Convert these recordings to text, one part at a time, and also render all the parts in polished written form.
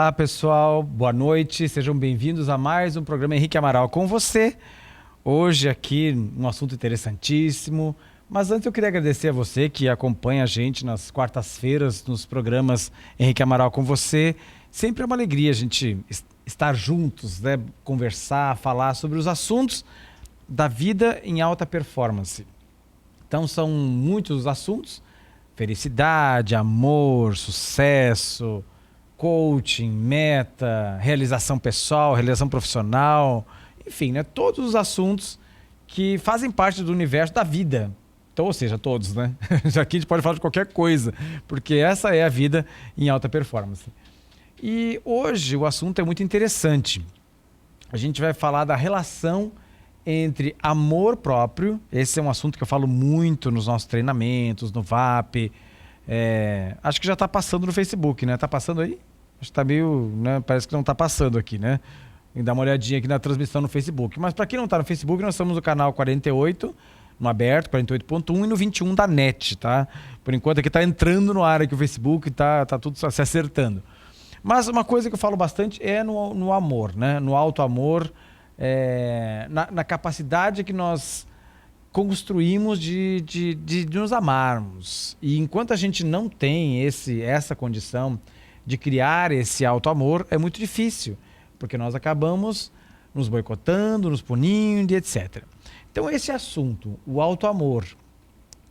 Olá, pessoal. Boa noite. Sejam bem-vindos a mais um programa Henrique Amaral com você. Hoje aqui um assunto interessantíssimo. Mas antes eu queria agradecer a você que acompanha a gente nas quartas-feiras nos programas Henrique Amaral com você. Sempre é uma alegria a gente estar juntos, né? Conversar, falar sobre os assuntos da vida em alta performance. Então são muitos assuntos: felicidade, amor, sucesso, coaching, meta, realização pessoal, realização profissional, enfim, né? Todos os assuntos que fazem parte do universo da vida. Então, ou seja, todos, né? Aqui a gente pode falar de qualquer coisa, porque essa é a vida em alta performance. E hoje o assunto é muito interessante. A gente vai falar da relação entre amor próprio. Esse é um assunto que eu falo muito nos nossos treinamentos, no VAP. Acho que já está passando no Facebook, né? Está passando aí? Acho que está meio, né? Parece que não está passando aqui, né? E dá uma olhadinha aqui na transmissão no Facebook. Mas para quem não está no Facebook, nós estamos no canal 48, no aberto, 48.1 e no 21 da NET, tá? Por enquanto aqui está entrando no ar aqui o Facebook, tá tudo se acertando. Mas uma coisa que eu falo bastante é no amor, né? No alto amor, na capacidade que nós construímos de nos amarmos. E enquanto a gente não tem essa condição de criar esse alto amor, é muito difícil, porque nós acabamos nos boicotando, nos punindo, etc. Então esse assunto, o alto amor,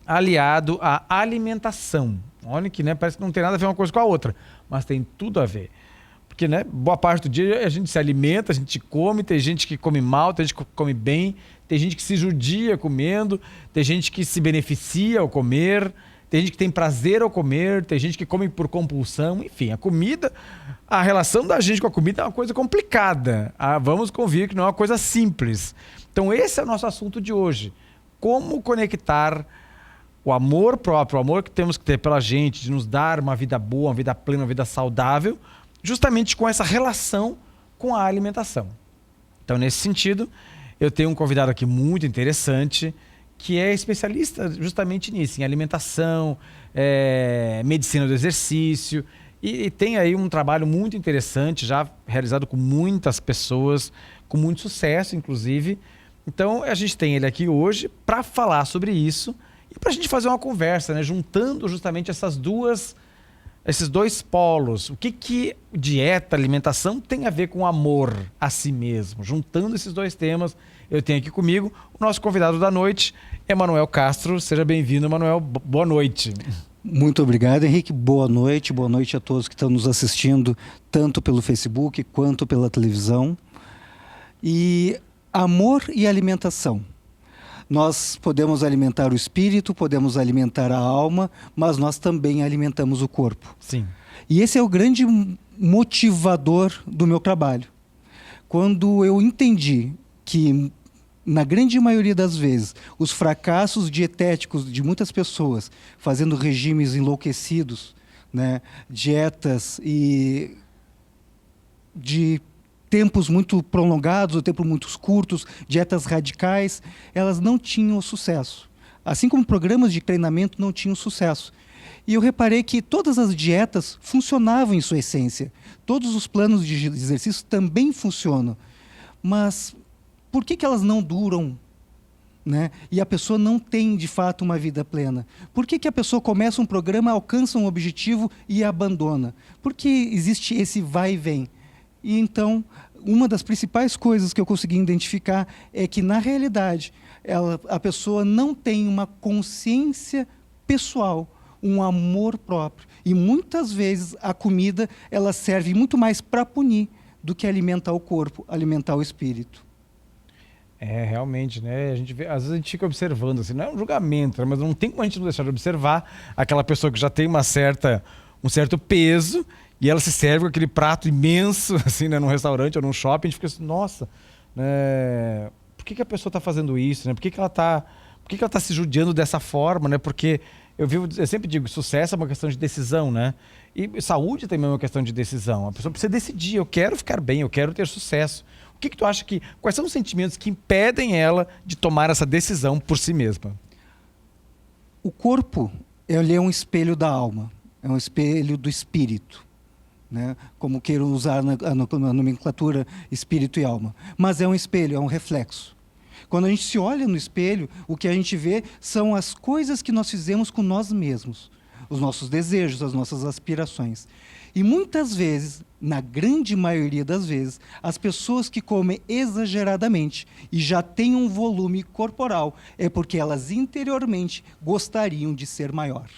aliado à alimentação. Olha que, né, parece que não tem nada a ver uma coisa com a outra, mas tem tudo a ver. Porque, né, boa parte do dia a gente se alimenta, a gente come, tem gente que come mal, tem gente que come bem, tem gente que se judia comendo, tem gente que se beneficia ao comer, tem gente que tem prazer ao comer, tem gente que come por compulsão. Enfim, a comida, a relação da gente com a comida é uma coisa complicada. Vamos convir que não é uma coisa simples. Então esse é o nosso assunto de hoje. Como conectar o amor próprio, o amor que temos que ter pela gente, de nos dar uma vida boa, uma vida plena, uma vida saudável, justamente com essa relação com a alimentação. Então, nesse sentido, eu tenho um convidado aqui muito interessante, que é especialista justamente nisso, em alimentação, medicina do exercício, e tem aí um trabalho muito interessante, já realizado com muitas pessoas, com muito sucesso, inclusive. Então, a gente tem ele aqui hoje para falar sobre isso e para a gente fazer uma conversa, né, juntando justamente esses dois polos. O que dieta, alimentação tem a ver com amor a si mesmo? Juntando esses dois temas, eu tenho aqui comigo o nosso convidado da noite, Emanuel Castro. Seja bem-vindo, Emanuel. Boa noite. Muito obrigado, Henrique. Boa noite a todos que estão nos assistindo, tanto pelo Facebook quanto pela televisão. E amor e alimentação. Nós podemos alimentar o espírito, podemos alimentar a alma, mas nós também alimentamos o corpo. Sim. E esse é o grande motivador do meu trabalho. Quando eu entendi que, na grande maioria das vezes, os fracassos dietéticos de muitas pessoas, fazendo regimes enlouquecidos, né, dietas e de tempos muito prolongados ou tempos muito curtos, dietas radicais, elas não tinham sucesso. Assim como programas de treinamento não tinham sucesso. E eu reparei que todas as dietas funcionavam em sua essência. Todos os planos de exercício também funcionam. Mas por que elas não duram, né? E a pessoa não tem, de fato, uma vida plena? Por que a pessoa começa um programa, alcança um objetivo e abandona? Porque existe esse vai e vem. E então, uma das principais coisas que eu consegui identificar é que, na realidade, a pessoa não tem uma consciência pessoal, um amor próprio. E muitas vezes a comida ela serve muito mais para punir do que alimentar o corpo, alimentar o espírito. Realmente, né? Às vezes a gente fica observando, assim, não é um julgamento, né? Mas não tem como a gente não deixar de observar aquela pessoa que já tem um certo peso, e ela se serve com aquele prato imenso, assim, né, num restaurante ou num shopping, a gente fica assim, nossa, né, por que a pessoa está fazendo isso, né? Por que ela está se judiando dessa forma, né? Porque eu sempre digo, sucesso é uma questão de decisão, né? E saúde também é uma questão de decisão. A pessoa precisa decidir, eu quero ficar bem, eu quero ter sucesso. O que tu acha quais são os sentimentos que impedem ela de tomar essa decisão por si mesma? O corpo, ele é um espelho da alma, é um espelho do espírito. né? Como queiram usar na nomenclatura espírito e alma. Mas é um espelho, é um reflexo. Quando a gente se olha no espelho, o que a gente vê são as coisas que nós fizemos com nós mesmos, os nossos desejos, as nossas aspirações. E muitas vezes, na grande maioria das vezes, as pessoas que comem exageradamente e já têm um volume corporal é porque elas interiormente gostariam de ser maior.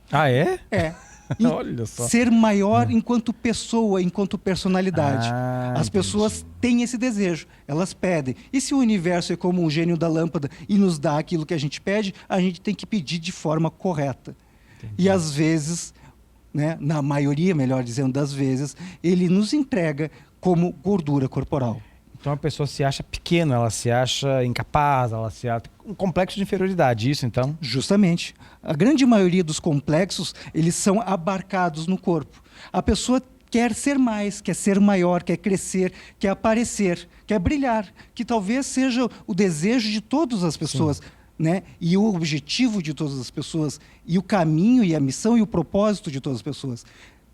Ah, é? É. E olha só. Ser maior enquanto pessoa, enquanto personalidade. As Entendi. pessoas têm esse desejo, elas pedem. E se o universo é como um gênio da lâmpada e nos dá aquilo que a gente pede, a gente tem que pedir de forma correta. Entendi. E às vezes, né, na maioria, melhor dizendo, das vezes, ele nos entrega como gordura corporal. Então a pessoa se acha pequena, ela se acha incapaz, ela se acha um complexo de inferioridade, isso então? Justamente. A grande maioria dos complexos, eles são abarcados no corpo. A pessoa quer ser mais, quer ser maior, quer crescer, quer aparecer, quer brilhar, que talvez seja o desejo de todas as pessoas, né? E o objetivo de todas as pessoas, e o caminho e a missão e o propósito de todas as pessoas.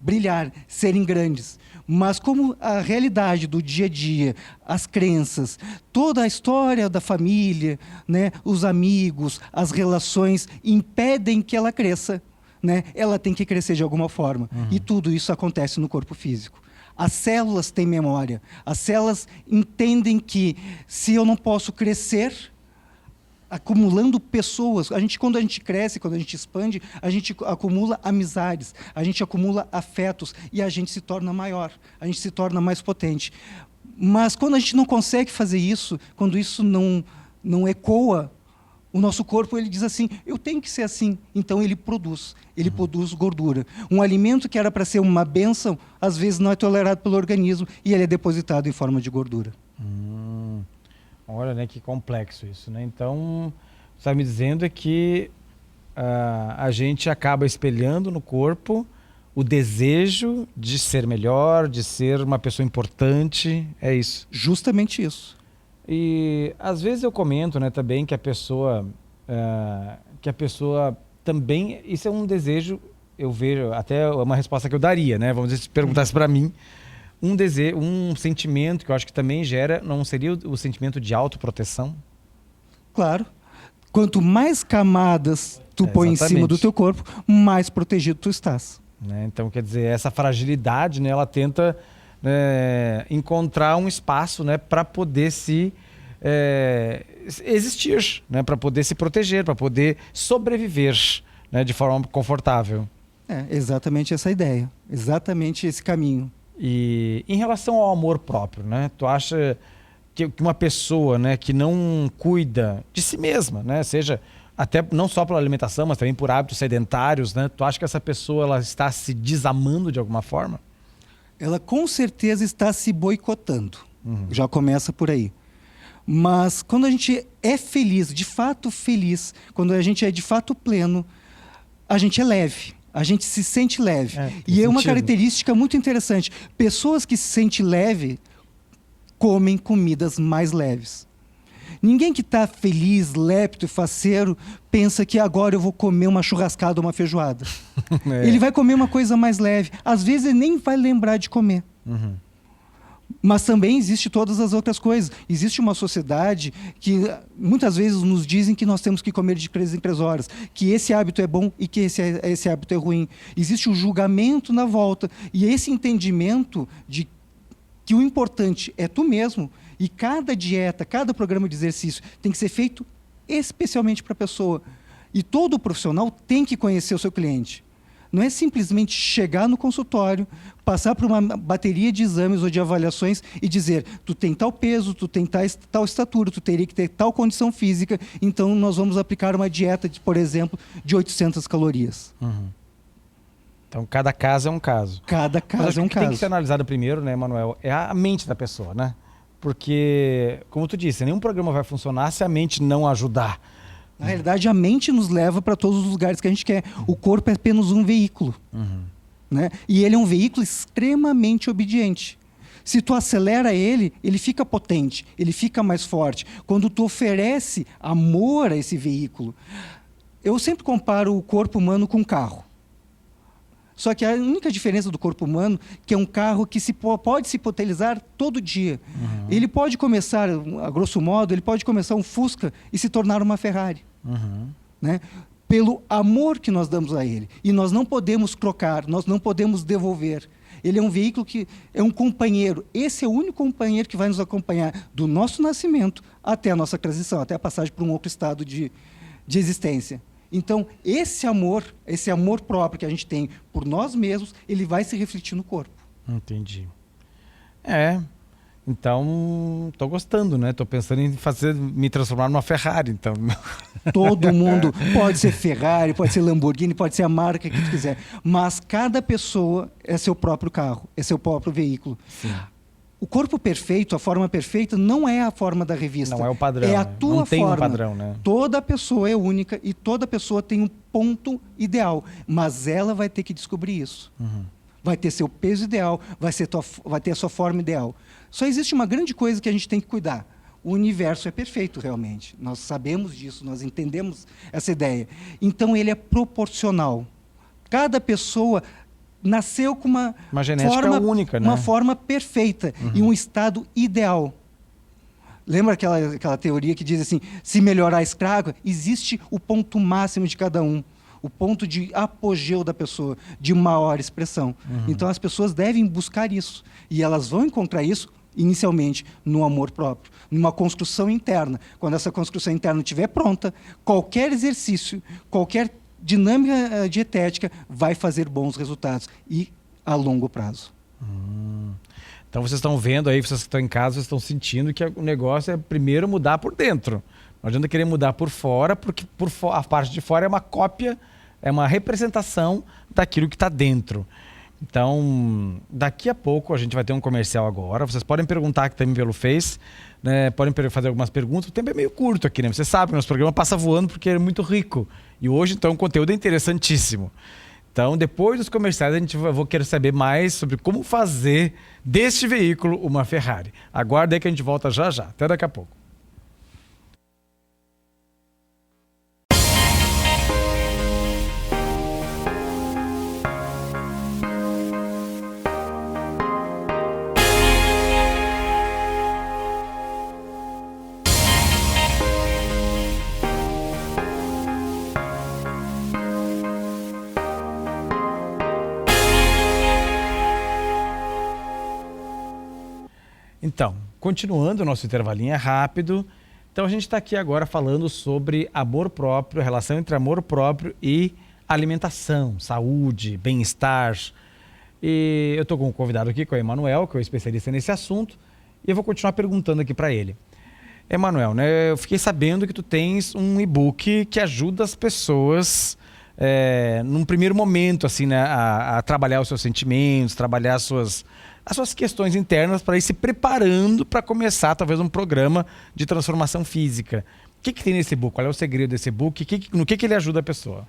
Brilhar, serem grandes. Mas como a realidade do dia a dia, as crenças, toda a história da família, né, os amigos, as relações impedem que ela cresça, né? Ela tem que crescer de alguma forma. E tudo isso acontece no corpo físico. As células têm memória. As células entendem que se eu não posso crescer acumulando pessoas. Quando a gente cresce, quando a gente expande, a gente acumula amizades, a gente acumula afetos e a gente se torna maior, a gente se torna mais potente. Mas quando a gente não consegue fazer isso, quando isso não ecoa, o nosso corpo ele diz assim, eu tenho que ser assim. Então ele produz gordura. Um alimento que era para ser uma bênção, às vezes não é tolerado pelo organismo e ele é depositado em forma de gordura. Olha, né, que complexo isso, né? Então, você está me dizendo é que a gente acaba espelhando no corpo o desejo de ser melhor, de ser uma pessoa importante, é isso? Justamente isso. E às vezes eu comento, né, também que a pessoa também, isso é um desejo, eu vejo, até uma resposta que eu daria, né? Vamos dizer, se perguntasse para mim, um desejo, um sentimento que eu acho que também gera, não seria o sentimento de autoproteção? Claro. Quanto mais camadas tu põe em cima do teu corpo, mais protegido tu estás. Né? Então, quer dizer, essa fragilidade, né, ela tenta encontrar um espaço, né, para poder existir, né, para poder se proteger, para poder sobreviver, né, de forma confortável. É exatamente essa ideia, exatamente esse caminho. E em relação ao amor próprio, né? Tu acha que uma pessoa, né, que não cuida de si mesma, né, seja até não só pela alimentação, mas também por hábitos sedentários, né? Tu acha que essa pessoa ela está se desamando de alguma forma? Ela com certeza está se boicotando. Já começa por aí. Mas quando a gente é feliz, de fato feliz, quando a gente é de fato pleno, a gente é leve. A gente se sente leve. E é uma característica muito interessante. Pessoas que se sentem leve comem comidas mais leves. Ninguém que está feliz, lépito e faceiro pensa que agora eu vou comer uma churrascada ou uma feijoada. Ele vai comer uma coisa mais leve. Às vezes ele nem vai lembrar de comer. Mas também existe todas as outras coisas. Existe uma sociedade que muitas vezes nos dizem que nós temos que comer de 3 em 3 horas, que esse hábito é bom e que esse hábito é ruim. Existe o julgamento na volta. E esse entendimento de que o importante é tu mesmo, e cada dieta, cada programa de exercício tem que ser feito especialmente para a pessoa. E todo profissional tem que conhecer o seu cliente. Não é simplesmente chegar no consultório, passar por uma bateria de exames ou de avaliações e dizer, tu tem tal peso, tu tem tal estatura, tu teria que ter tal condição física, então nós vamos aplicar uma dieta, por exemplo, de 800 calorias. Então, cada caso é um caso. Cada caso é um caso. O que tem que ser analisado primeiro, né, Manuel, é a mente da pessoa, né? Porque, como tu disse, nenhum programa vai funcionar se a mente não ajudar. Na realidade, a mente nos leva para todos os lugares que a gente quer. O corpo é apenas um veículo. Né? E ele é um veículo extremamente obediente. Se tu acelera ele, ele fica potente, ele fica mais forte. Quando tu oferece amor a esse veículo. Eu sempre comparo o corpo humano com um carro. Só que a única diferença do corpo humano que é um carro que pode se potencializar todo dia. Ele pode começar, a grosso modo, ele pode começar um Fusca e se tornar uma Ferrari. Né? Pelo amor que nós damos a ele. E nós não podemos trocar, nós não podemos devolver. Ele é um veículo que é um companheiro. Esse é o único companheiro que vai nos acompanhar do nosso nascimento até a nossa transição, até a passagem para um outro estado de existência. Então, esse amor próprio que a gente tem por nós mesmos, ele vai se refletir no corpo. Entendi. Então, estou gostando, né? Estou pensando em me transformar numa Ferrari, então. Todo mundo pode ser Ferrari, pode ser Lamborghini, pode ser a marca que tu quiser. Mas cada pessoa é seu próprio carro, é seu próprio veículo. Sim. O corpo perfeito, a forma perfeita, não é a forma da revista. Não é o padrão. É a tua não tem forma. Um padrão, né? Toda pessoa é única e toda pessoa tem um ponto ideal. Mas ela vai ter que descobrir isso. Vai ter seu peso ideal, vai ter a sua forma ideal. Só existe uma grande coisa que a gente tem que cuidar. O universo é perfeito, realmente. Nós sabemos disso, nós entendemos essa ideia. Então, ele é proporcional. Cada pessoa nasceu com uma genética forma única, né? Uma forma perfeita e um estado ideal. Lembra aquela teoria que diz assim, se melhorar a escrava, existe o ponto máximo de cada um. O ponto de apogeu da pessoa, de maior expressão. Então, as pessoas devem buscar isso. E elas vão encontrar isso, inicialmente, no amor próprio, numa construção interna. Quando essa construção interna estiver pronta, qualquer exercício, qualquer dinâmica dietética vai fazer bons resultados e a longo prazo. Então, vocês estão vendo aí, vocês que estão em casa, vocês estão sentindo que o negócio é primeiro mudar por dentro. Não adianta querer mudar por fora, porque a parte de fora é uma cópia, é uma representação daquilo que está dentro. Então, daqui a pouco a gente vai ter um comercial agora. Vocês podem perguntar aqui também pelo Face, né? Podem fazer algumas perguntas. O tempo é meio curto aqui, né? Vocês sabem, nosso programa passa voando porque é muito rico. E hoje, então, o conteúdo é interessantíssimo. Então, depois dos comerciais, eu vou querer saber mais sobre como fazer deste veículo uma Ferrari. Aguarda aí que a gente volta já já. Até daqui a pouco. Então, continuando o nosso intervalinho rápido, então a gente está aqui agora falando sobre amor próprio, a relação entre amor próprio e alimentação, saúde, bem-estar. E eu estou com um convidado aqui, com o Emanuel, que é o especialista nesse assunto, e eu vou continuar perguntando aqui para ele. Emanuel, né, eu fiquei sabendo que tu tens um e-book que ajuda as pessoas, num primeiro momento, assim, né, a trabalhar os seus sentimentos, trabalhar as suas questões internas para ir se preparando para começar talvez um programa de transformação física. O que tem nesse e-book? Qual é o segredo desse e-book? No que ele ajuda a pessoa?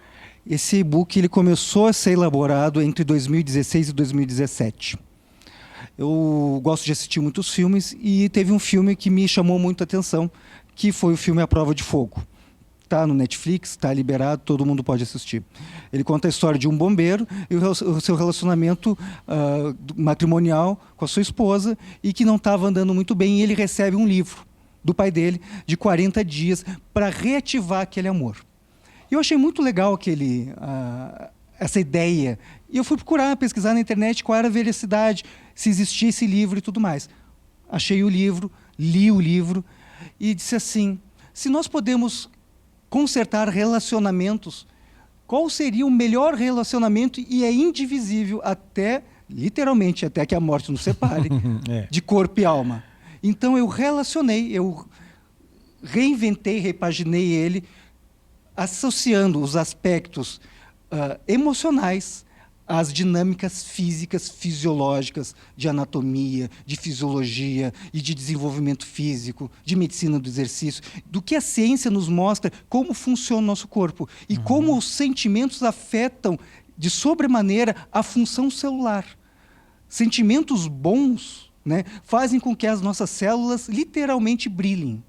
Esse e-book ele começou a ser elaborado entre 2016 e 2017. Eu gosto de assistir muitos filmes e teve um filme que me chamou muita atenção, que foi o filme A Prova de Fogo. Está no Netflix, está liberado, todo mundo pode assistir. Ele conta a história de um bombeiro e o seu relacionamento matrimonial com a sua esposa e que não estava andando muito bem, e ele recebe um livro do pai dele de 40 dias para reativar aquele amor. E eu achei muito legal essa ideia. E eu fui procurar, pesquisar na internet qual era a veracidade, se existia esse livro e tudo mais. Achei o livro, li o livro e disse assim, se nós podemos consertar relacionamentos, qual seria o melhor relacionamento? E é indivisível até, literalmente, até que a morte nos separe, de corpo e alma. Então eu relacionei, eu reinventei, repaginei ele, associando os aspectos emocionais às dinâmicas físicas, fisiológicas, de anatomia, de fisiologia e de desenvolvimento físico, de medicina do exercício, do que a ciência nos mostra como funciona o nosso corpo e como os sentimentos afetam de sobremaneira a função celular. Sentimentos bons, né, fazem com que as nossas células literalmente brilhem.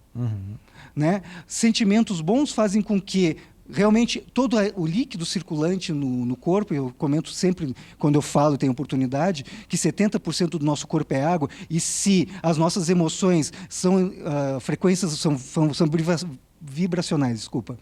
Né? Sentimentos bons fazem com que realmente, todo o líquido circulante no corpo, eu comento sempre, quando eu falo, tenho oportunidade, que 70% do nosso corpo é água, e se as nossas emoções são frequências, são vibracionais, desculpa,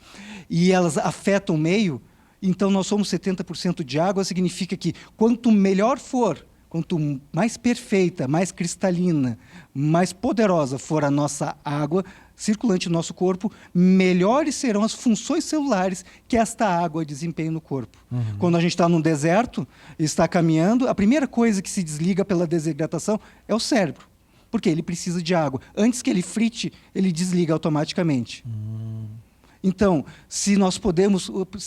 e elas afetam o meio, então nós somos 70% de água, significa que quanto melhor for, quanto mais perfeita, mais cristalina, mais poderosa for a nossa água circulante no nosso corpo, melhores serão as funções celulares que esta água desempenha no corpo. Quando a gente está num deserto e está caminhando, a primeira coisa que se desliga pela desidratação é o cérebro, porque ele precisa de água. Antes que ele frite, ele desliga automaticamente. Então, se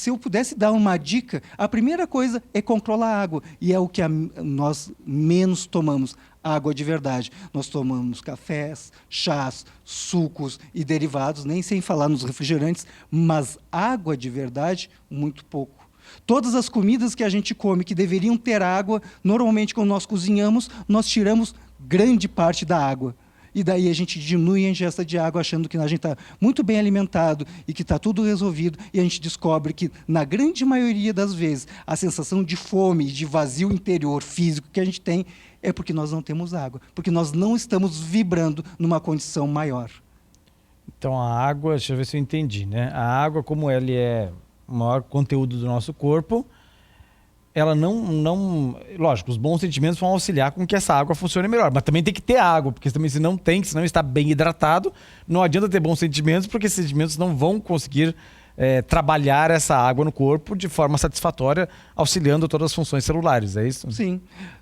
eu pudesse dar uma dica, a primeira coisa é controlar a água, e é o que nós menos tomamos, água de verdade. Nós tomamos cafés, chás, sucos e derivados, nem sem falar nos refrigerantes, mas água de verdade, muito pouco. Todas as comidas que a gente come que deveriam ter água, normalmente quando nós cozinhamos, nós tiramos grande parte da água. E daí a gente diminui a ingesta de água, achando que a gente está muito bem alimentado e que está tudo resolvido, e a gente descobre que, na grande maioria das vezes, a sensação de fome e de vazio interior físico que a gente tem é porque nós não temos água, porque nós não estamos vibrando numa condição maior. Então a água, deixa eu ver se eu entendi, né? A água, como ela é o maior conteúdo do nosso corpo, ela não... Lógico, os bons sentimentos vão auxiliar com que essa água funcione melhor. Mas também tem que ter água, porque também se não está bem hidratado, não adianta ter bons sentimentos, porque esses sentimentos não vão conseguir trabalhar essa água no corpo de forma satisfatória, auxiliando todas as funções celulares, é isso? Sim.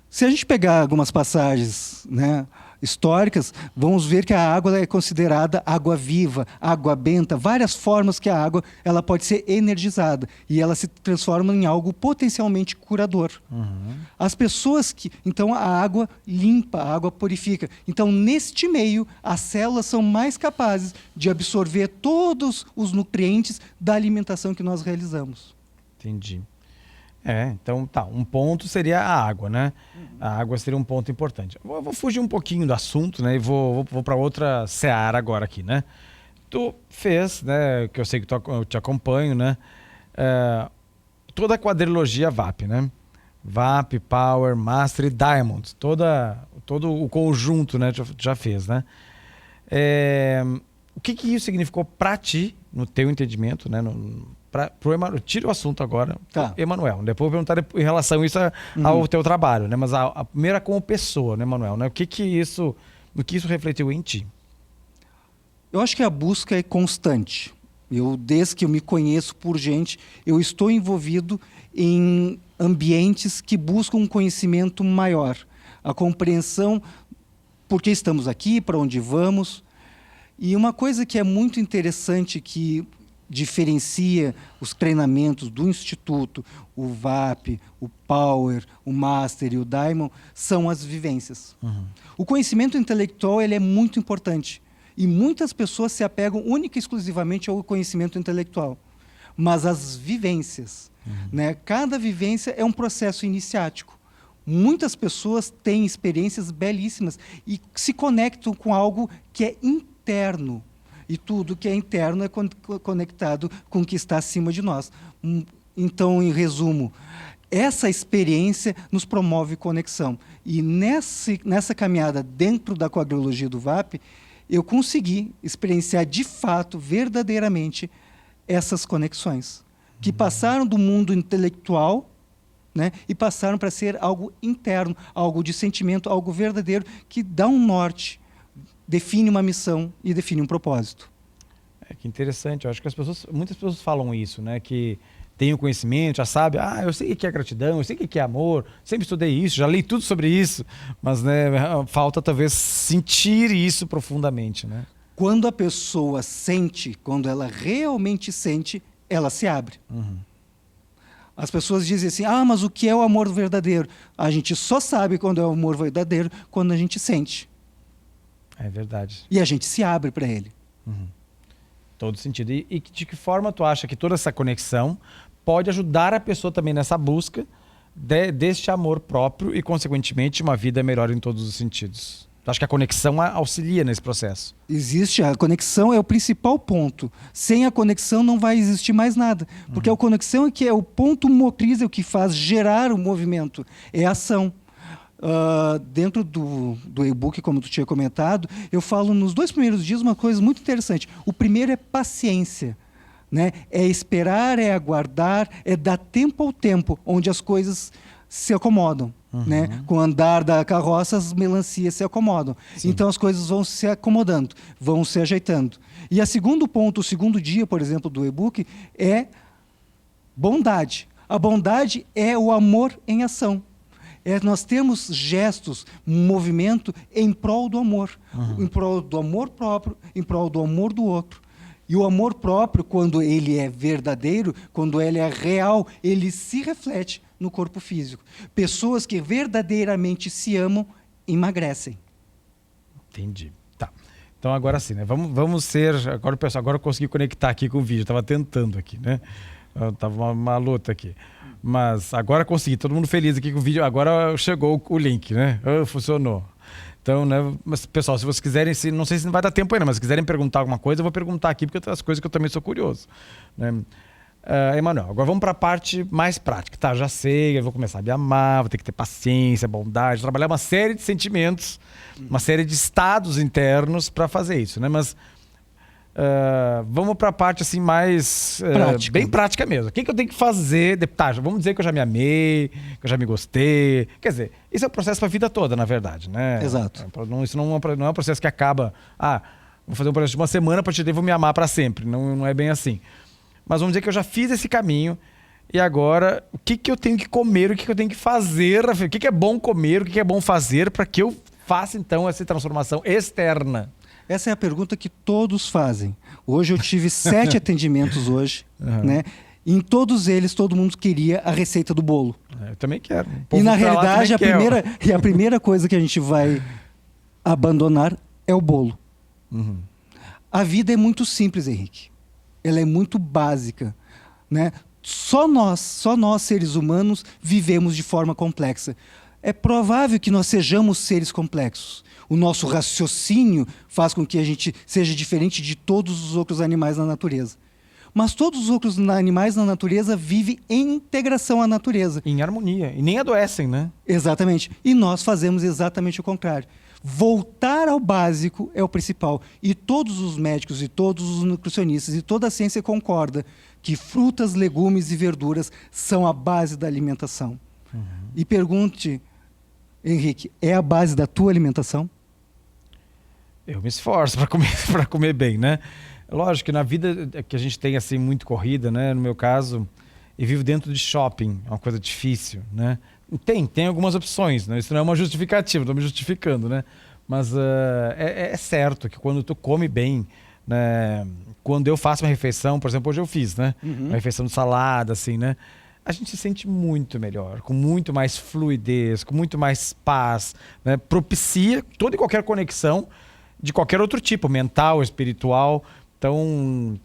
Se a gente pegar algumas passagens, né, históricas, vamos ver que a água é considerada água viva, água benta, várias formas que a água ela pode ser energizada e ela se transforma em algo potencialmente curador. As pessoas que... Então, a água limpa, a água purifica. Então, neste meio, as células são mais capazes de absorver todos os nutrientes da alimentação que nós realizamos. Entendi. Então tá, um ponto seria a água, né? A água seria um ponto importante. Eu vou fugir um pouquinho do assunto, né? E vou para outra seara agora aqui, né? Tu fez, né? Que eu sei que eu te acompanho, né? Toda a quadrilogia VAP, né? VAP, Power, Master e Diamond. Todo o conjunto, né? Já fez, né? O que isso significou para ti, no teu entendimento, né? Pro Emanuel, tira o assunto agora, tá. Emanuel. Depois eu vou perguntar em relação a isso ao teu trabalho, né? Mas a primeira como pessoa, né, Emanuel? Né? O que isso refletiu em ti? Eu acho que a busca é constante. Desde que eu me conheço por gente, eu estou envolvido em ambientes que buscam um conhecimento maior, a compreensão por que estamos aqui, para onde vamos. E uma coisa que é muito interessante que diferencia os treinamentos do Instituto, o VAP, o Power, o Master e o Diamond, são as vivências. O conhecimento intelectual ele é muito importante. E muitas pessoas se apegam única e exclusivamente ao conhecimento intelectual. Mas as vivências, né? Cada vivência é um processo iniciático. Muitas pessoas têm experiências belíssimas e se conectam com algo que é interno. E tudo que é interno é conectado com o que está acima de nós. Então, em resumo, essa experiência nos promove conexão. E nessa caminhada dentro da quadrilogia do VAP, eu consegui experienciar de fato, verdadeiramente, essas conexões. Que passaram do mundo intelectual, né, e passaram para ser algo interno, algo de sentimento, algo verdadeiro, que dá um norte, define uma missão e define um propósito. Que interessante. Eu acho que muitas pessoas falam isso, né? Que tem o conhecimento, já sabe, eu sei o que é gratidão, eu sei o que é amor, sempre estudei isso, já li tudo sobre isso, mas né, falta talvez sentir isso profundamente, né? Quando a pessoa sente, quando ela realmente sente, ela se abre. As pessoas dizem assim, mas o que é o amor verdadeiro? A gente só sabe quando é o amor verdadeiro quando a gente sente. É verdade. E a gente se abre para ele. Todo sentido. E de que forma tu acha que toda essa conexão pode ajudar a pessoa também nessa busca deste amor próprio e, consequentemente, uma vida melhor em todos os sentidos? Acho que a conexão auxilia nesse processo. Existe, a conexão é o principal ponto. Sem a conexão não vai existir mais nada. Porque a conexão é que é o ponto motriz, é o que faz gerar o movimento, é a ação. Dentro do e-book, como tu tinha comentado, eu falo nos 2 primeiros dias uma coisa muito interessante. O primeiro é paciência, né? É esperar, é aguardar, é dar tempo ao tempo, onde as coisas se acomodam. Né? Com o andar da carroça, as melancias se acomodam. Sim. Então as coisas vão se acomodando, vão se ajeitando. E o segundo ponto, o segundo dia, por exemplo, do e-book, é bondade. A bondade é o amor em ação. Nós temos gestos, movimento em prol do amor. Em prol do amor próprio, em prol do amor do outro. E o amor próprio, quando ele é verdadeiro, quando ele é real, ele se reflete no corpo físico. Pessoas que verdadeiramente se amam, emagrecem. Entendi. Tá. Então agora sim, né? Vamos ser... Agora, pessoal, agora eu consegui conectar aqui com o vídeo. Estava tentando aqui, né? Tava uma luta aqui. Mas agora consegui. Todo mundo feliz aqui com o vídeo. Agora chegou o link, né? Funcionou. Então, né, mas, pessoal, se vocês quiserem, não sei se não vai dar tempo ainda, mas se quiserem perguntar alguma coisa, eu vou perguntar aqui, porque tem as coisas que eu também sou curioso. Né? Emanuel, agora vamos para a parte mais prática. Tá, já sei, eu vou começar a me amar, vou ter que ter paciência, bondade, trabalhar uma série de sentimentos, uma série de estados internos para fazer isso, né? Mas vamos para a parte assim mais bem prática mesmo. O que eu tenho que fazer? Tá, vamos dizer que eu já me amei, que eu já me gostei. Quer dizer, isso é um processo para a vida toda, na verdade, né? Exato. Isso não é um processo que acaba. Vou fazer um processo de uma semana, a partir daí vou me amar para sempre. Não é bem assim. Mas vamos dizer que eu já fiz esse caminho e agora o que eu tenho que comer, o que eu tenho que fazer, o que é bom comer, o que é bom fazer para que eu faça então essa transformação externa. Essa é a pergunta que todos fazem. Hoje eu tive 7 atendimentos hoje, né? Em todos eles, todo mundo queria a receita do bolo. Eu também quero. E na realidade, a primeira coisa que a gente vai abandonar é o bolo. A vida é muito simples, Henrique. Ela é muito básica, né? Só nós seres humanos, vivemos de forma complexa. É provável que nós sejamos seres complexos. O nosso raciocínio faz com que a gente seja diferente de todos os outros animais na natureza. Mas todos os outros animais na natureza vivem em integração à natureza. Em harmonia. E nem adoecem, né? Exatamente. E nós fazemos exatamente o contrário. Voltar ao básico é o principal. E todos os médicos, e todos os nutricionistas, e toda a ciência concorda que frutas, legumes e verduras são a base da alimentação. E pergunte, Henrique, é a base da tua alimentação? Eu me esforço para comer bem, né? Lógico que na vida que a gente tem assim muito corrida, né? No meu caso, eu vivo dentro de shopping, é uma coisa difícil, né? Tem algumas opções, né? Isso não é uma justificativa, estou me justificando, né? Mas é certo que quando tu come bem, né? Quando eu faço uma refeição, por exemplo, hoje eu fiz, né? Uma refeição de salada, assim, né? A gente se sente muito melhor, com muito mais fluidez, com muito mais paz, né? Propicia toda e qualquer conexão de qualquer outro tipo, mental, espiritual. Então,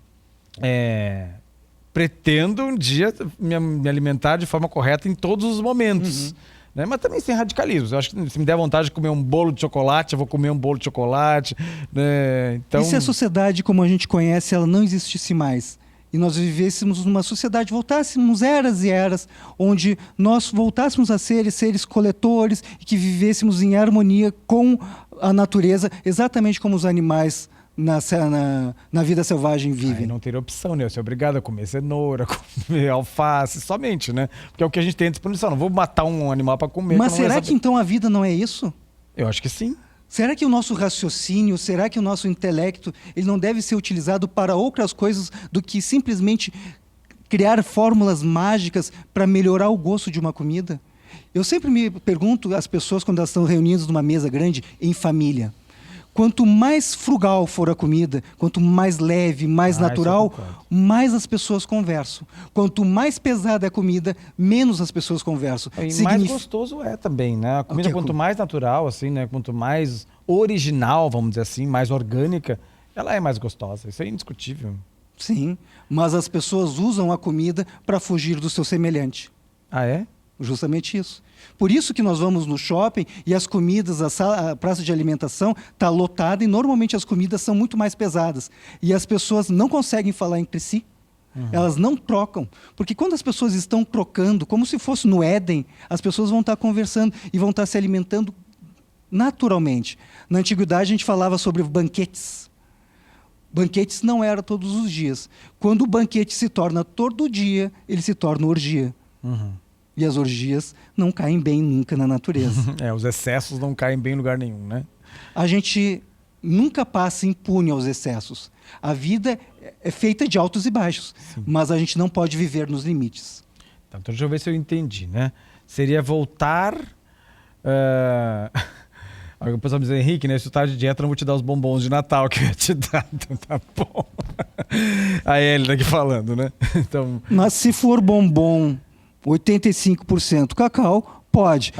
pretendo um dia me alimentar de forma correta em todos os momentos. Né? Mas também sem radicalismos. Eu acho que se me der vontade de comer um bolo de chocolate, eu vou comer um bolo de chocolate. Né? Então... E se a sociedade como a gente conhece, ela não existisse mais? E nós vivêssemos numa sociedade, voltássemos eras e eras, onde nós voltássemos a ser seres coletores e que vivêssemos em harmonia com a natureza, exatamente como os animais na vida selvagem vivem. Aí não teria opção, né? Eu sou obrigado a comer cenoura, comer alface, somente, né? Porque é o que a gente tem à disposição. Não vou matar um animal para comer. Mas será que então a vida não é isso? Eu acho que sim. Será que o nosso raciocínio, será que o nosso intelecto, ele não deve ser utilizado para outras coisas do que simplesmente criar fórmulas mágicas para melhorar o gosto de uma comida? Eu sempre me pergunto às pessoas quando elas estão reunidas numa mesa grande em família. Quanto mais frugal for a comida, quanto mais leve, mais natural, mais as pessoas conversam. Quanto mais pesada é a comida, menos as pessoas conversam. E mais gostoso é também, né? A comida, quanto mais natural, assim, né? Quanto mais original, vamos dizer assim, mais orgânica, ela é mais gostosa. Isso é indiscutível. Sim, mas as pessoas usam a comida para fugir do seu semelhante. Ah, é? Justamente isso. Por isso que nós vamos no shopping e as comidas, a praça de alimentação está lotada e normalmente as comidas são muito mais pesadas. E as pessoas não conseguem falar entre si. Elas não trocam. Porque quando as pessoas estão trocando, como se fosse no Éden, as pessoas vão estar conversando e vão estar se alimentando naturalmente. Na antiguidade a gente falava sobre banquetes. Banquetes não era todos os dias. Quando o banquete se torna todo dia, ele se torna orgia. E as orgias não caem bem nunca na natureza. Os excessos não caem bem em lugar nenhum, né? A gente nunca passa impune aos excessos. A vida é feita de altos e baixos, mas a gente não pode viver nos limites. Então deixa eu ver se eu entendi, né? Seria voltar... O pessoal me diz, Henrique, né? Se tu tá de dieta, eu não vou te dar os bombons de Natal que eu ia te dar. Então tá bom. A Elida aqui falando, né? Então... Mas se for bombom 85% cacau, pode.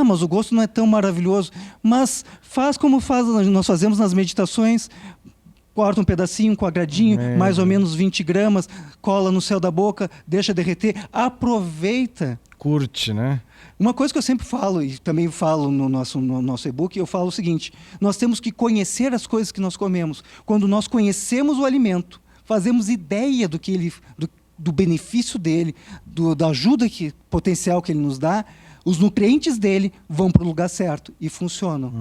Mas o gosto não é tão maravilhoso. Mas faz como nós fazemos nas meditações. Corta um pedacinho, um quadradinho, mais ou menos 20 gramas, cola no céu da boca, deixa derreter, aproveita. Curte, né? Uma coisa que eu sempre falo, e também falo no nosso e-book, eu falo o seguinte: nós temos que conhecer as coisas que nós comemos. Quando nós conhecemos o alimento, fazemos ideia do benefício dele, da ajuda potencial que ele nos dá, os nutrientes dele vão para o lugar certo e funcionam.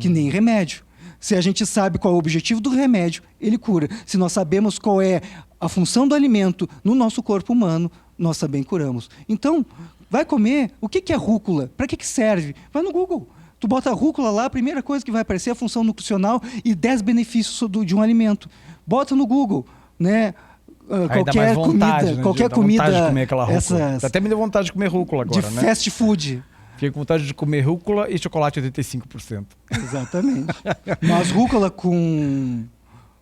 Que nem remédio. Se a gente sabe qual é o objetivo do remédio, ele cura. Se nós sabemos qual é a função do alimento no nosso corpo humano, nós também curamos. Então, vai comer. O que é rúcula? Para que serve? Vai no Google. Tu bota a rúcula lá, a primeira coisa que vai aparecer é a função nutricional e 10 benefícios de um alimento. Bota no Google, né? Qualquer comida, né? Qualquer dá comida, vontade de comer aquela rúcula. Até me deu vontade de comer rúcula agora, de né? fast food. Fiquei com vontade de comer rúcula e chocolate 85%. Exatamente. Mas rúcula com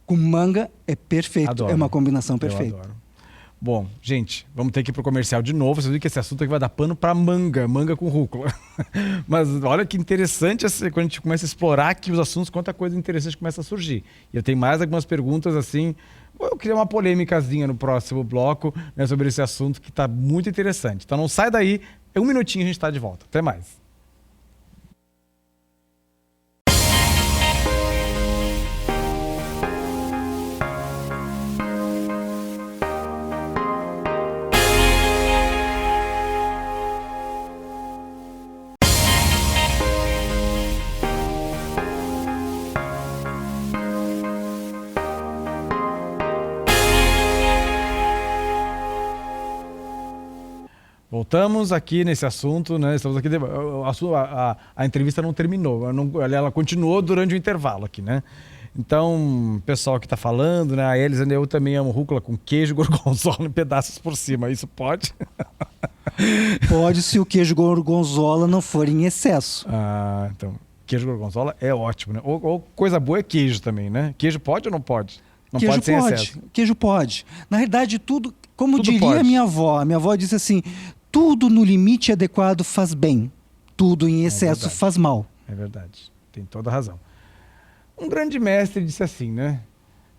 manga é perfeito. Adoro. É uma combinação perfeita. Eu adoro. Bom, gente, vamos ter que ir pro comercial de novo. Vocês viram que esse assunto aqui vai dar pano para manga com rúcula. Mas olha que interessante quando a gente começa a explorar aqui os assuntos, quanta coisa interessante começa a surgir. E eu tenho mais algumas perguntas assim. Eu queria uma polêmicazinha no próximo bloco, né, sobre esse assunto que está muito interessante. Então não sai daí, em um minutinho a gente está de volta. Até mais. Voltamos aqui nesse assunto, né? Estamos aqui. A entrevista não terminou, ela continuou durante o intervalo aqui, né? Então, o pessoal que está falando, né? A Elisa, eu também amo rúcula com queijo gorgonzola em pedaços por cima. Isso pode? Pode, se o queijo gorgonzola não for em excesso. Então, queijo gorgonzola é ótimo, né? Ou coisa boa é queijo também, né? Queijo pode ou não pode? Não queijo pode sem excesso. Queijo pode. Na realidade, tudo, como tudo diria pode. a minha avó disse assim: tudo no limite adequado faz bem, tudo em excesso faz mal. É verdade, tem toda a razão. Um grande mestre disse assim, né?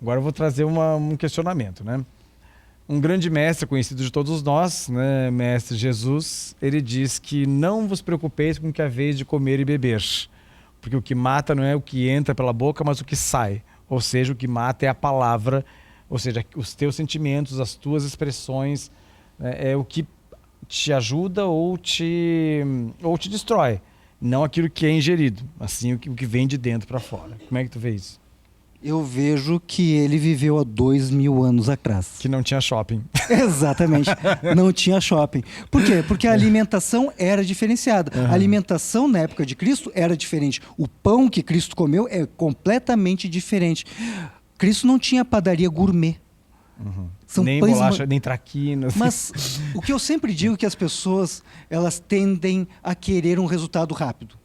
Agora eu vou trazer um questionamento, né? Um grande mestre conhecido de todos nós, né? Mestre Jesus, ele diz que não vos preocupeis com o que é vez de comer e beber, porque o que mata não é o que entra pela boca, mas o que sai. Ou seja, o que mata é a palavra, ou seja, os teus sentimentos, as tuas expressões, né? É o que te ajuda ou te destrói. Não aquilo que é ingerido, assim o que vem de dentro para fora. Como é que tu vê isso? Eu vejo que ele viveu há 2000 anos atrás. Que não tinha shopping. Exatamente, não tinha shopping. Por quê? Porque a alimentação era diferenciada. A alimentação na época de Cristo era diferente. O pão que Cristo comeu é completamente diferente. Cristo não tinha padaria gourmet. Nem bolacha, nem traquinas. Mas o que eu sempre digo é que as pessoas, elas tendem a querer um resultado rápido.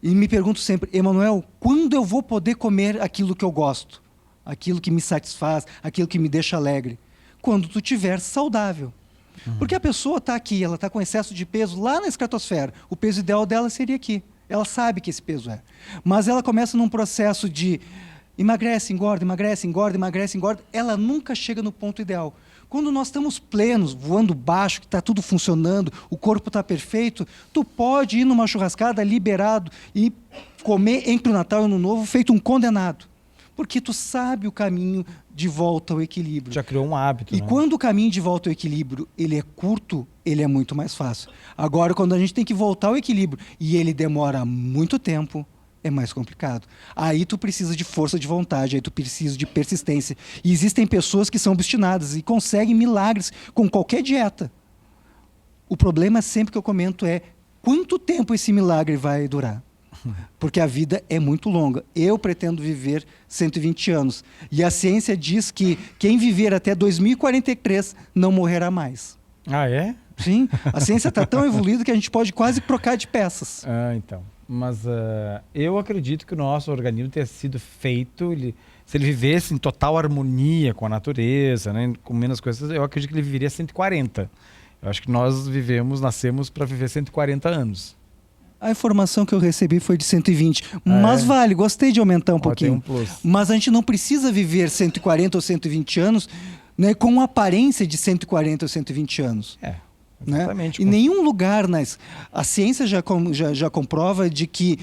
E me pergunto sempre: Emanuel, quando eu vou poder comer aquilo que eu gosto? Aquilo que me satisfaz, aquilo que me deixa alegre? Quando tu estiver saudável. Porque a pessoa está aqui, ela está com excesso de peso lá na estratosfera. O peso ideal dela seria aqui. Ela sabe que esse peso é. Mas ela começa num processo de emagrece, engorda, emagrece, engorda, emagrece, engorda. Ela nunca chega no ponto ideal. Quando nós estamos plenos, voando baixo, que está tudo funcionando, o corpo está perfeito, tu pode ir numa churrascada liberado e comer entre o Natal e o Ano Novo feito um condenado. Porque tu sabe o caminho de volta ao equilíbrio. Já criou um hábito, E né? quando o caminho de volta ao equilíbrio ele é curto, ele é muito mais fácil. Agora, quando a gente tem que voltar ao equilíbrio e ele demora muito tempo, é mais complicado. Aí tu precisa de força de vontade, aí tu precisa de persistência. E existem pessoas que são obstinadas e conseguem milagres com qualquer dieta. O problema sempre que eu comento é quanto tempo esse milagre vai durar. Porque a vida é muito longa. Eu pretendo viver 120 anos. E a ciência diz que quem viver até 2043 não morrerá mais. Ah, é? Sim, a ciência está tão evoluída que a gente pode quase trocar de peças. Ah, então. Mas eu acredito que o nosso organismo tenha sido feito, se ele vivesse em total harmonia com a natureza, né, com menos coisas, eu acredito que ele viveria 140. Eu acho que nós nascemos para viver 140 anos. A informação que eu recebi foi de 120. Mas vale, gostei de aumentar um pouquinho. Tem um plus. Mas a gente não precisa viver 140 ou 120 anos, né, com aparência de 140 ou 120 anos. Exatamente. Em nenhum lugar, a ciência já comprova de que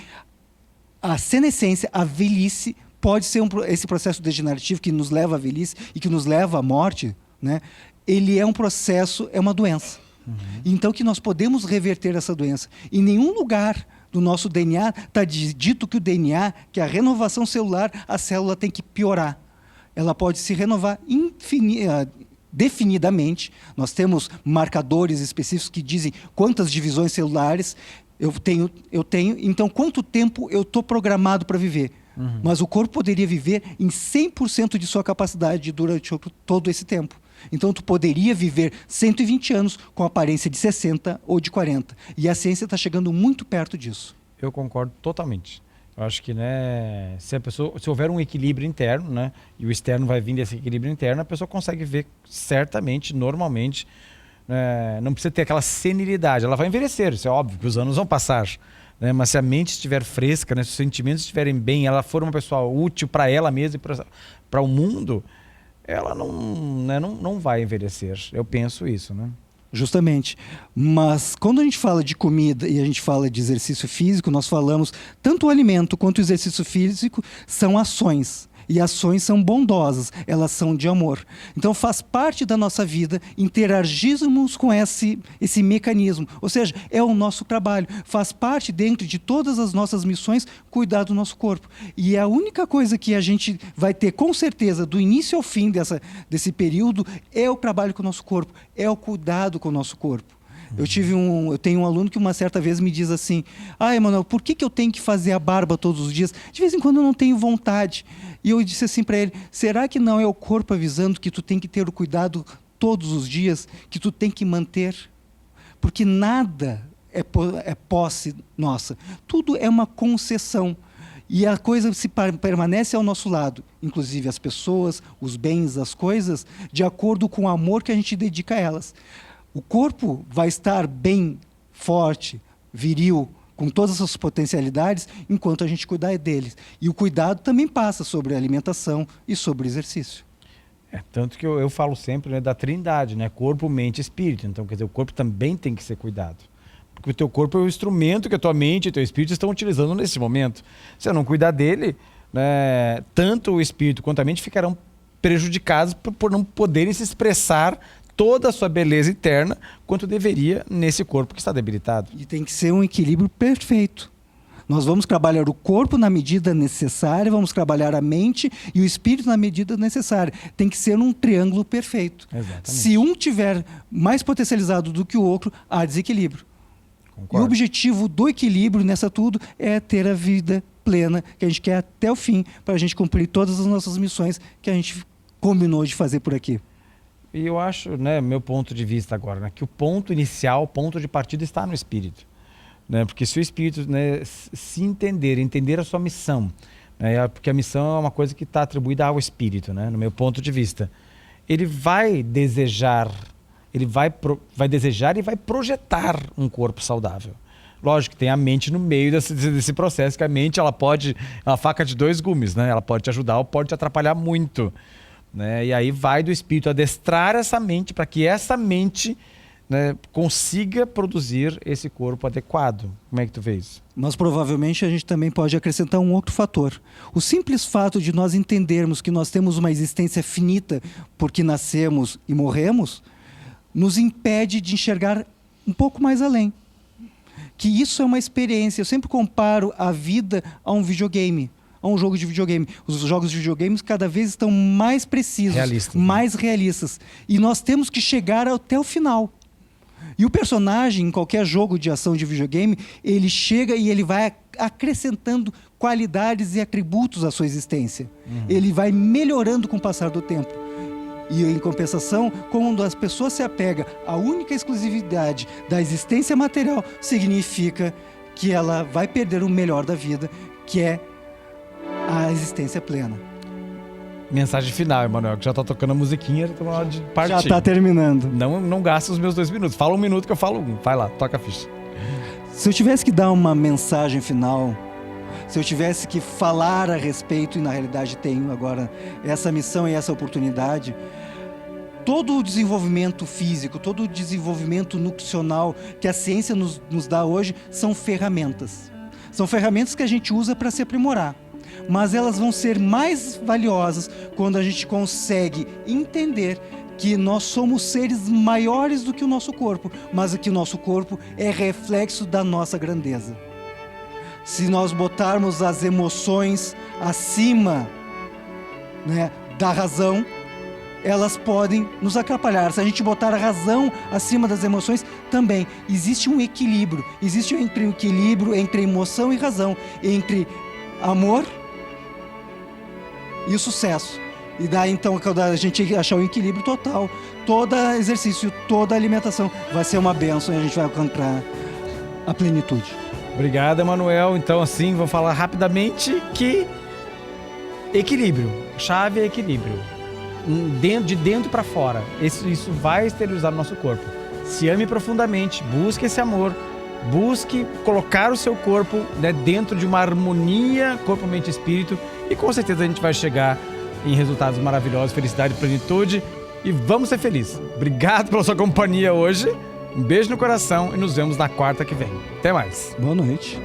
a senescência, a velhice, pode ser esse processo degenerativo que nos leva à velhice e que nos leva à morte, né? Ele é um processo, é uma doença. Então que nós podemos reverter essa doença. Em nenhum lugar do nosso DNA está dito que o DNA, que a renovação celular, a célula tem que piorar. Ela pode se renovar definidamente. Nós temos marcadores específicos que dizem quantas divisões celulares eu tenho. Então, quanto tempo eu estou programado para viver. Mas o corpo poderia viver em 100% de sua capacidade durante todo esse tempo. Então, tu poderia viver 120 anos com aparência de 60 ou de 40. E a ciência está chegando muito perto disso. Eu concordo totalmente. Eu acho que, né, se houver um equilíbrio interno, né, e o externo vai vir desse equilíbrio interno, a pessoa consegue ver certamente, normalmente, não precisa ter aquela senilidade. Ela vai envelhecer, isso é óbvio, que os anos vão passar. Né, mas se a mente estiver fresca, né, se os sentimentos estiverem bem, ela for uma pessoa útil para ela mesma e para o mundo, ela não vai envelhecer. Eu penso isso, né? Justamente. Mas quando a gente fala de comida e a gente fala de exercício físico, nós falamos tanto o alimento quanto o exercício físico são ações. E ações são bondosas, elas são de amor. Então faz parte da nossa vida interagirmos com esse mecanismo. Ou seja, é o nosso trabalho. Faz parte dentro de todas as nossas missões cuidar do nosso corpo. E a única coisa que a gente vai ter com certeza do início ao fim desse período é o trabalho com o nosso corpo, é o cuidado com o nosso corpo. Eu tenho um aluno que uma certa vez me diz assim: Emanuel, por que eu tenho que fazer a barba todos os dias? De vez em quando eu não tenho vontade. E eu disse assim para ele: será que não é o corpo avisando que tu tem que ter o cuidado todos os dias, que tu tem que manter? Porque nada é posse nossa. Tudo é uma concessão. E a coisa permanece ao nosso lado, inclusive as pessoas, os bens, as coisas, de acordo com o amor que a gente dedica a elas. O corpo vai estar bem, forte, viril, com todas as suas potencialidades, enquanto a gente cuidar deles. E o cuidado também passa sobre a alimentação e sobre o exercício. Tanto que eu falo sempre, né, da trindade, né? Corpo, mente e espírito. Então, quer dizer, o corpo também tem que ser cuidado. Porque o teu corpo é o instrumento que a tua mente e o teu espírito estão utilizando nesse momento. Se eu não cuidar dele, né, tanto o espírito quanto a mente ficarão prejudicados por não poderem se expressar toda a sua beleza interna quanto deveria nesse corpo que está debilitado. E tem que ser um equilíbrio perfeito. Nós vamos trabalhar o corpo na medida necessária, vamos trabalhar a mente e o espírito na medida necessária. Tem que ser um triângulo perfeito. Exatamente. Se um tiver mais potencializado do que o outro, há desequilíbrio. Concordo. E o objetivo do equilíbrio nessa tudo é ter a vida plena, que a gente quer até o fim, para a gente cumprir todas as nossas missões que a gente combinou de fazer por aqui. E eu acho, né, meu ponto de vista agora, né, que o ponto inicial, o ponto de partida está no espírito. Né, porque se o espírito, né, se entender a sua missão, né, porque a missão é uma coisa que está atribuída ao espírito, né, no meu ponto de vista, ele vai desejar, vai desejar e vai projetar um corpo saudável. Lógico que tem a mente no meio desse processo, que a mente ela pode, é uma faca de dois gumes, né, ela pode te ajudar ou pode te atrapalhar muito. né? E aí vai do espírito adestrar essa mente para que essa mente, né, consiga produzir esse corpo adequado. Como é que tu vê isso? Mas provavelmente a gente também pode acrescentar um outro fator. O simples fato de nós entendermos que nós temos uma existência finita porque nascemos e morremos, nos impede de enxergar um pouco mais além. Que isso é uma experiência. Eu sempre comparo a vida a um videogame, a um jogo de videogame. Os jogos de videogames cada vez estão mais precisos, Realistas, mais realistas. E nós temos que chegar até o final. E o personagem, em qualquer jogo de ação de videogame, ele chega e ele vai acrescentando qualidades e atributos à sua existência. Ele vai melhorando com o passar do tempo. E, em compensação, quando as pessoas se apegam à única exclusividade da existência material, significa que ela vai perder o melhor da vida, que é a existência plena. Mensagem final, Emanuel, que já tá tocando a musiquinha, já tá na hora de partir. Já está terminando. Não gasta os meus 2 minutos. Fala 1 minuto que eu falo 1. Vai lá, toca a ficha. Se eu tivesse que dar uma mensagem final, se eu tivesse que falar a respeito, e na realidade tenho agora essa missão e essa oportunidade, todo o desenvolvimento físico, todo o desenvolvimento nutricional que a ciência nos dá hoje são ferramentas. São ferramentas que a gente usa para se aprimorar. Mas elas vão ser mais valiosas quando a gente consegue entender que nós somos seres maiores do que o nosso corpo, mas que o nosso corpo é reflexo da nossa grandeza. Se nós botarmos as emoções acima, né, da razão, elas podem nos atrapalhar. Se a gente botar a razão acima das emoções, também existe um equilíbrio. Existe um equilíbrio entre emoção e razão, entre amor e o sucesso. E daí então, quando a gente achar o equilíbrio total, todo exercício, toda alimentação vai ser uma bênção e a gente vai encontrar a plenitude. Obrigado, Emanuel. Então, assim, vou falar rapidamente que equilíbrio. Chave é equilíbrio. De dentro para fora. Isso vai exteriorizar o nosso corpo. Se ame profundamente, busque esse amor, busque colocar o seu corpo, né, dentro de uma harmonia corpo, mente e espírito, e com certeza a gente vai chegar em resultados maravilhosos, felicidade e plenitude, e vamos ser felizes. Obrigado pela sua companhia hoje, um beijo no coração e nos vemos na quarta que vem. Até mais. Boa noite.